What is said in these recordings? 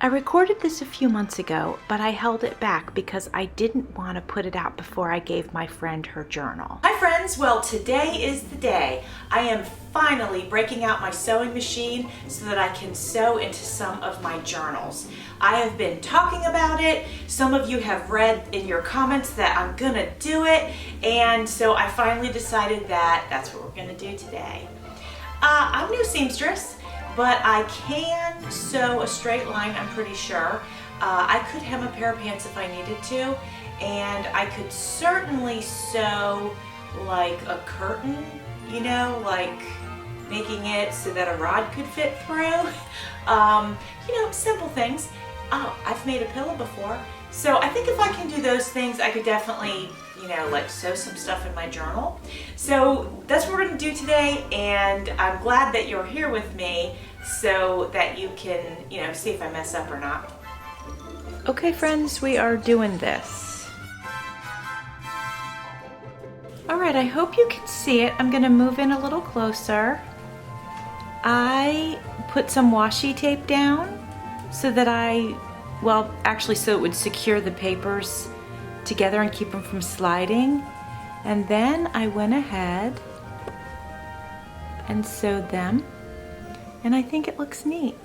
I recorded this a few months ago, but I held it back because I didn't want to put it out before I gave my friend her journal. Hi friends, well today is the day. I am finally breaking out my sewing machine so that I can sew into some of my journals. I have been talking about it. Some of you have read in your comments that I'm gonna do it, and so I finally decided that that's what we're gonna do today. I'm no seamstress, but I can sew a straight line, I'm pretty sure. I could hem a pair of pants if I needed to, and I could certainly sew like a curtain, you know, like making it so that a rod could fit through. You know, simple things. Oh, I've made a pillow before. So I think if I can do those things, I could definitely, you know, like sew some stuff in my journal. So that's what we're gonna do today, and I'm glad that you're here with me so that you can, you know, see if I mess up or not. Okay friends, we are doing this. All right, I hope you can see it. I'm gonna move in a little closer. I put some washi tape down so that so it would secure the papers together and keep them from sliding. And then I went ahead and sewed them, and I think it looks neat.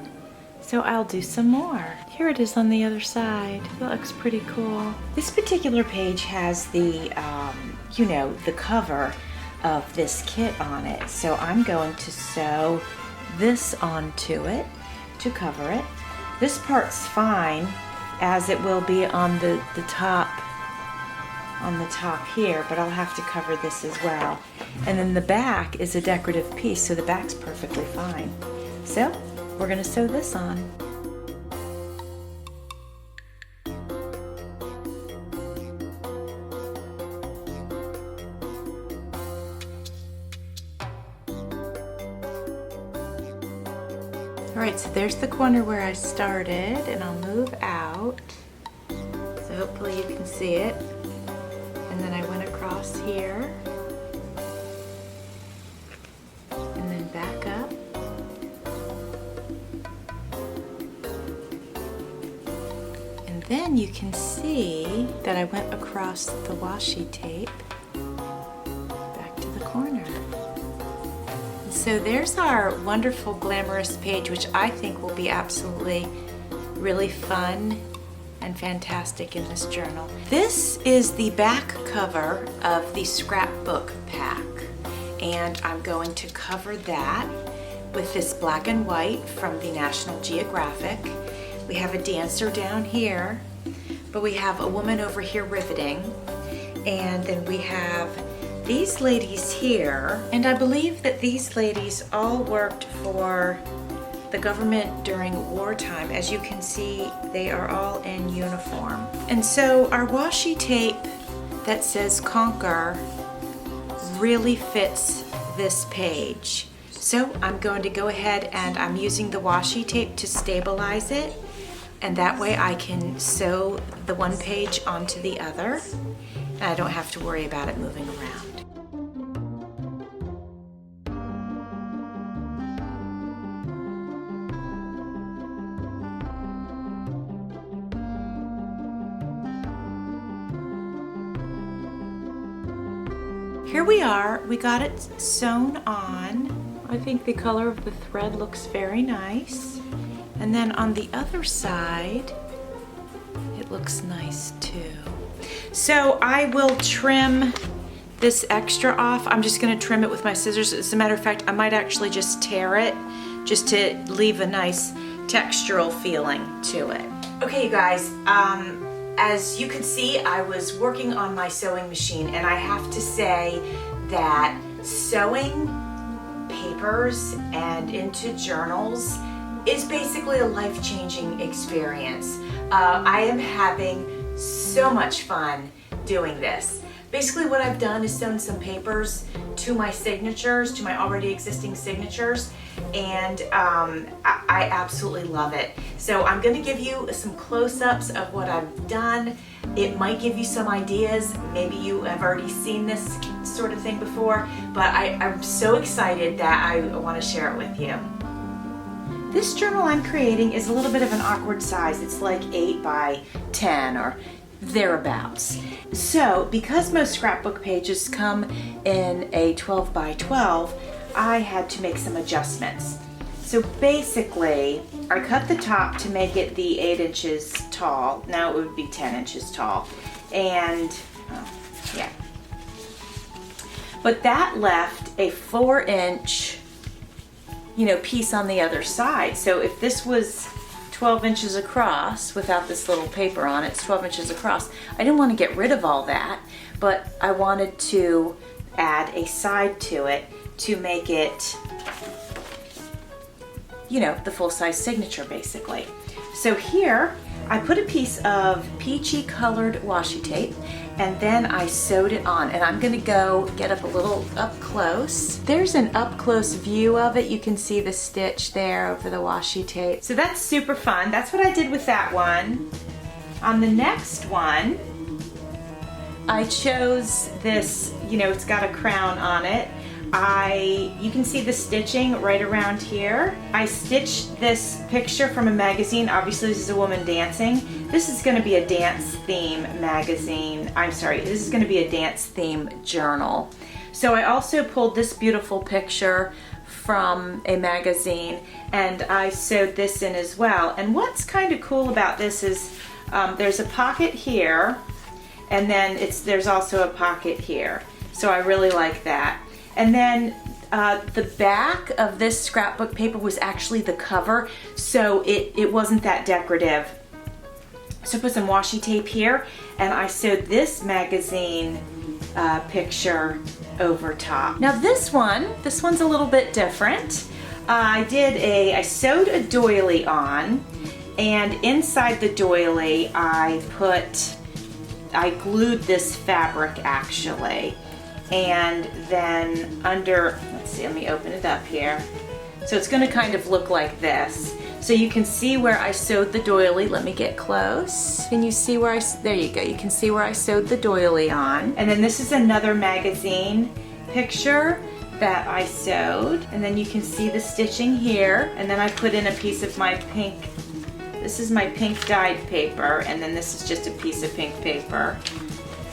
So I'll do some more. Here it is on the other side. That looks pretty cool. This particular page has the, you know, the cover of this kit on it. So I'm going to sew this onto it to cover it. This part's fine, as it will be on the top here, but I'll have to cover this as well. And then the back is a decorative piece, so the back's perfectly fine. So we're gonna sew this on. All right, so there's the corner where I started, and I'll move out. So hopefully you can see it. And then I went across here, and then back up. And then you can see that I went across the washi tape back to the corner. So there's our wonderful glamorous page, which I think will be absolutely really fun and fantastic in this journal. This is the back cover of the scrapbook pack, and I'm going to cover that with this black and white from the National Geographic. We have a dancer down here, but we have a woman over here riveting, and then we have these ladies here, and I believe that these ladies all worked for the government during wartime. As you can see, they are all in uniform. And so our washi tape that says Conquer really fits this page. So I'm going to go ahead and I'm using the washi tape to stabilize it, and that way I can sew the one page onto the other, and I don't have to worry about it moving around. Here we are, we got it sewn on. I think the color of the thread looks very nice. And then on the other side, it looks nice too. So I will trim this extra off. I'm just gonna trim it with my scissors. As a matter of fact, I might actually just tear it just to leave a nice textural feeling to it. Okay, you guys, as you can see, I was working on my sewing machine, and I have to say that sewing papers and into journals is basically a life-changing experience. I am having so much fun doing this. Basically what I've done is sewn some papers to my signatures, to my already existing signatures, and I absolutely love it. So I'm going to give you some close-ups of what I've done. It might give you some ideas. Maybe you have already seen this sort of thing before, but I'm so excited that I want to share it with you. This journal I'm creating is a little bit of an awkward size. It's like 8 by 10 or thereabouts. So because most scrapbook pages come in a 12 by 12, I had to make some adjustments. So basically, I cut the top to make it the 8 inches tall. Now it would be 10 inches tall. And, yeah. But that left a 4-inch, piece on the other side. So if this was 12 inches across without this little paper on it, it's 12 inches across. I didn't want to get rid of all that, but I wanted to add a side to it to make it, the full-size signature basically. So here, I put a piece of peachy colored washi tape and then I sewed it on, and I'm gonna go get up a little up close. There's an up close view of it. You can see the stitch there over the washi tape. So that's super fun. That's what I did with that one. On the next one, I chose this, it's got a crown on it. You can see the stitching right around here. I stitched this picture from a magazine. Obviously this is a woman dancing. This is going to be a dance theme magazine. This is going to be a dance theme journal. So I also pulled this beautiful picture from a magazine and I sewed this in as well. And what's kind of cool about this is there's a pocket here and then there's also a pocket here. So I really like that. And then the back of this scrapbook paper was actually the cover, so it wasn't that decorative. So I put some washi tape here, and I sewed this magazine picture over top. Now this one's a little bit different. I sewed a doily on, and inside the doily I glued this fabric actually. And then under, let me open it up here. So it's gonna kind of look like this. So you can see where I sewed the doily. Let me get close. Can you see where there you go. You can see where I sewed the doily on. And then this is another magazine picture that I sewed. And then you can see the stitching here. And then I put in a piece of my pink, this is my pink dyed paper. And then this is just a piece of pink paper.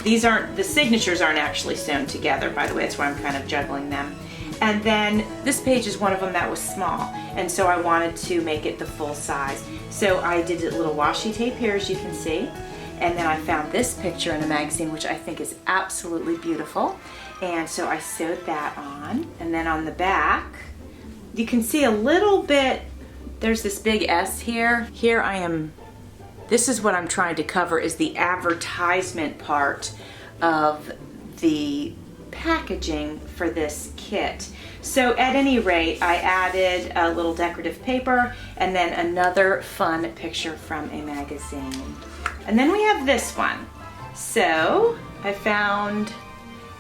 The signatures aren't actually sewn together, by the way, that's why I'm kind of juggling them. And then this page is one of them that was small, and so I wanted to make it the full size. So I did a little washi tape here, as you can see, and then I found this picture in a magazine, which I think is absolutely beautiful. And so I sewed that on, and then on the back, you can see a little bit, there's this big S here. This is what I'm trying to cover, is the advertisement part of the packaging for this kit. So at any rate, I added a little decorative paper and then another fun picture from a magazine. And then we have this one. So I found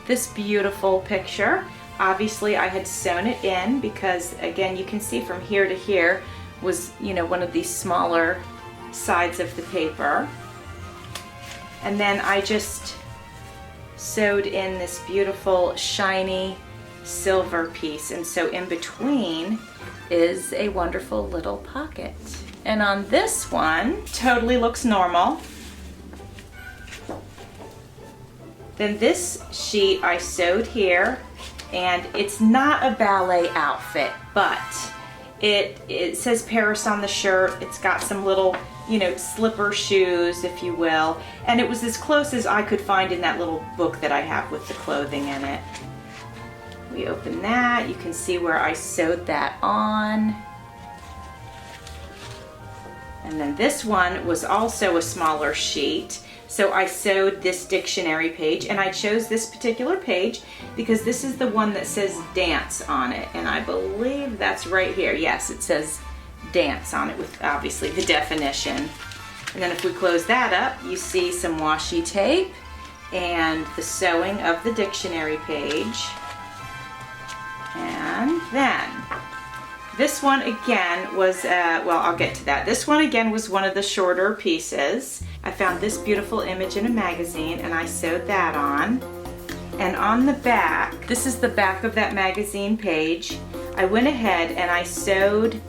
this beautiful picture. Obviously I had sewn it in because, again, you can see from here to here was, one of these smaller sides of the paper. And then I just sewed in this beautiful shiny silver piece, and so in between is a wonderful little pocket. And on this one, totally looks normal. Then this sheet I sewed here, and it's not a ballet outfit, but it says Paris on the shirt. It's got some little slipper shoes, if you will. And it was as close as I could find in that little book that I have with the clothing in it. We open that. You can see where I sewed that on. And then this one was also a smaller sheet. So I sewed this dictionary page, and I chose this particular page because this is the one that says dance on it. And I believe that's right here. Yes, it says dance on it with obviously the definition. And then if we close that up, you see some washi tape and the sewing of the dictionary page. And then this one again was, well, I'll get to that. This one again was one of the shorter pieces. I found this beautiful image in a magazine and I sewed that on. And on the back, this is the back of that magazine page, I went ahead and I sewed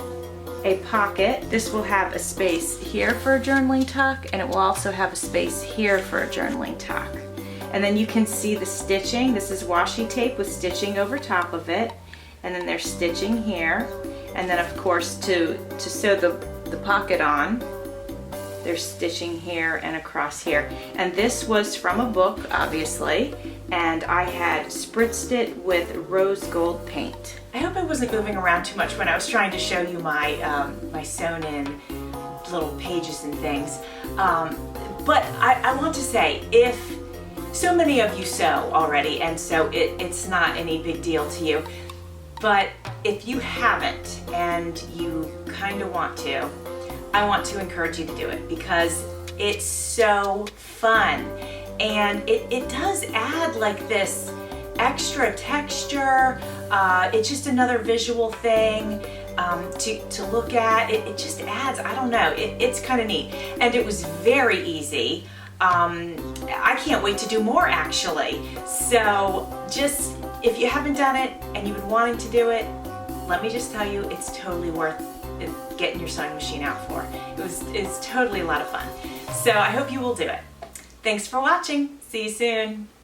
a pocket. This will have a space here for a journaling tuck, and it will also have a space here for a journaling tuck. And then you can see the stitching. This is washi tape with stitching over top of it. And then there's stitching here. And then of course to sew the pocket on, there's stitching here and across here. And this was from a book, obviously, and I had spritzed it with rose gold paint. I hope I wasn't moving around too much when I was trying to show you my, my sewn in little pages and things. But I want to say, if so many of you sew already, and so it's not any big deal to you, but if you haven't and you kind of want to, I want to encourage you to do it because it's so fun. And it does add like this extra texture. It's just another visual thing to look at. It just adds, I don't know, it's kind of neat. And it was very easy. I can't wait to do more actually. So just, if you haven't done it and you've been wanting to do it, let me just tell you, it's totally worth getting your sewing machine out for. It's totally a lot of fun. So I hope you will do it. Thanks for watching. See you soon.